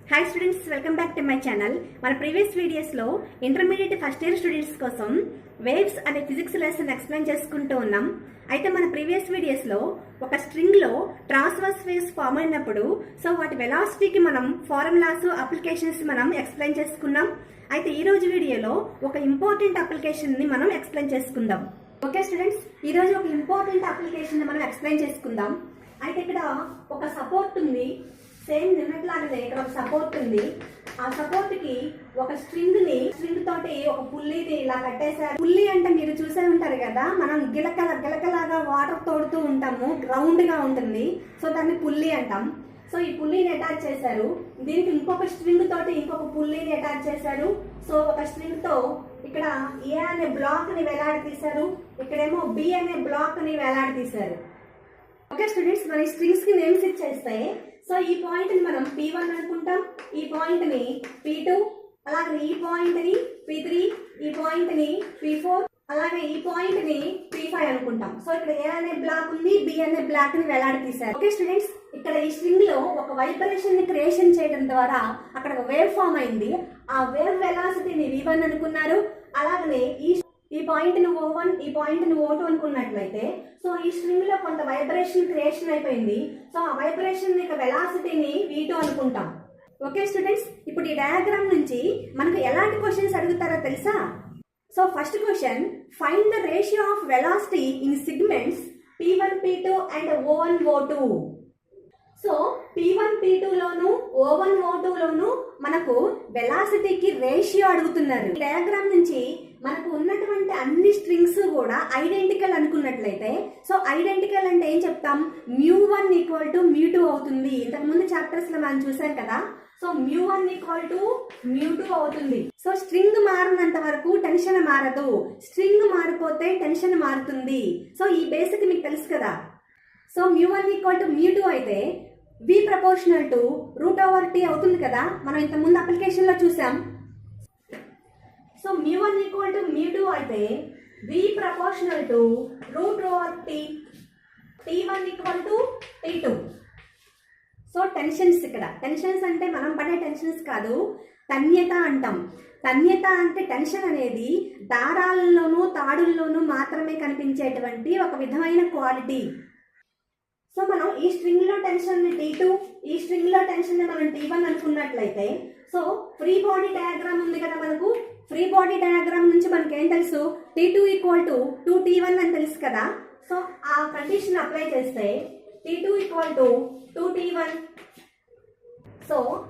Hi students, welcome back to my channel. మన previous వీడియోస్లో intermediate first year students కోసం waves అనే physics lesson explain చేసుకుంటూ ఉన్నాం. అయితే మన ప్రీవియస్ వీడియోస్లో ఒక స్ట్రింగ్లో ట్రాన్స్వర్స్ వేవ్స్ ఫామ్ అయినప్పుడు వాటి వెలాసిటీకి మనం ఫార్ములాస్ అప్లికేషన్స్ మనం ఎక్స్ప్లెయిన్ చేసుకున్నాం. అయితే ఈ రోజు వీడియోలో ఒక ఇంపార్టెంట్ అప్లికేషన్ని మనం ఎక్స్ప్లెయిన్ చేసుకుందాం. ఓకే స్టూడెంట్స్, ఈ రోజు ఒక ఇంపార్టెంట్ అప్లికేషన్ మనం ఎక్స్ప్లెయిన్ చేసుకుందాం. అయితే ఇక్కడ ఒక సపోర్ట్ ఉంది, సేమ్ నిన్నట్లాగే ఇక్కడ ఒక సపోర్ట్ ఉంది. ఆ సపోర్ట్ కి ఒక స్ట్రింగ్ తోటి ఒక పుల్లిని ఇలా కట్టేశారు. పుల్లి అంటే మీరు చూసే ఉంటారు కదా, మనం గిలకలాగా వాటర్ తోడుతూ ఉంటాము, గ్రౌండ్ గా ఉంటుంది. దాన్ని పుల్లి అంటాం. ఈ పుల్లిని అటాచ్ చేశారు. దీనికి ఇంకొక స్ట్రింగ్ తోటి ఇంకొక పుల్లిని అటాచ్ చేశారు. ఒక స్ట్రింగ్ తో ఇక్కడ ఏ అనే బ్లాక్ ని వేలాడదీశారు, ఇక్కడేమో బి అనే బ్లాక్ ని వేలాడదీశారు. ఓకే స్టూడెంట్స్, మరి స్ట్రింగ్స్ కి నేమ్స్ ఇచ్చేస్తే ఈ పాయింట్ ని మనం P1 అనుకుంటాం, ఈ పాయింట్ ని P2, అలాగే ఈ పాయింట్ ని P3, ఈ పాయింట్ ని P4, అలాగే ఈ పాయింట్ ని P5 అనుకుంటాం. ఇక్కడ ఏ అనే బ్లాక్ ఉంది, బి అనే బ్లాక్ ని వేలాడదీశారు. ఓకే స్టూడెంట్స్, ఇక్కడ ఈ స్ట్రింగ్ లో ఒక వైబ్రేషన్ ని క్రియేషన్ చేయడం ద్వారా అక్కడ ఒక వేవ్ ఫామ్ అయింది. ఆ వేవ్ వెలాసిటీని V1 అనుకున్నారు. అలాగనే ఈ పాయింట్ ను O1, ఈ పాయింట్ ను O2 అనుకున్నట్లయితే ఈ స్ట్రింగ్ లో కొంత వైబ్రేషన్ క్రియేషన్ అయిపోయింది. ఆ వైబ్రేషన్ వెలాసిటీని V2 అనుకుంటాం. ఓకే స్టూడెంట్స్, ఇప్పుడు ఈ డయాగ్రామ్ నుంచి మనకు ఎలాంటి క్వశ్చన్స్ అడుగుతారో తెలుసా? First question, find the ratio of velocity in segments P1, P2 and O1, O2. P1, P2 loan O1, O2 లోను మనకు వెలాసిటీకి రేషియో అడుగుతున్నారు. డయాగ్రామ్ నుంచి మనకు ఉన్నటువంటి అన్ని స్ట్రింగ్స్ కూడా ఐడెంటికల్ అనుకున్నట్లయితే ఐడెంటికల్ అంటే ఏం చెప్తాం? μ1 = μ2 అవుతుంది. ఇంతకు ముందు చాప్టర్స్ లో మనం చూసాం కదా. μ1 = μ2 అవుతుంది. స్ట్రింగ్ మారినంత వరకు టెన్షన్ మారదు, స్ట్రింగ్ మారిపోతే టెన్షన్ మారుతుంది. ఈ బేసిక్ మీకు తెలుసు కదా. μ1 = μ2 అయితే V ప్రపోర్షనల్ టు √T అవుతుంది కదా, మనం ఇంత ముందు అప్లికేషన్ లో చూసాం. μ1 = μ2 అయితే V proportional to √T, T1 = T2. Tensions, ఇక్కడ టెన్షన్స్ అంటే మనం పడే టెన్షన్స్ కాదు, తన్యత అంటాం. తన్యత అంటే టెన్షన్ అనేది దారాల్లోనూ తాడుల్లోనూ మాత్రమే కనిపించేటువంటి ఒక విధమైన క్వాలిటీ. మనం ఈ స్ట్రింగ్ లో టెన్షన్ ని T2, ఈ స్ట్రింగ్ లో టెన్షన్ ని మనం T1 అనుకున్నట్లయితే ఫ్రీ బాడీ డయాగ్రామ్ ఉంది కదా మనకు. ఫ్రీ బాడీ డయాగ్రామ్ నుంచి మనకి ఏం తెలుసు? T2 = 2T1 అని తెలుసు కదా. ఆ కండిషన్ అప్లై చేస్తే T2 = 2T1.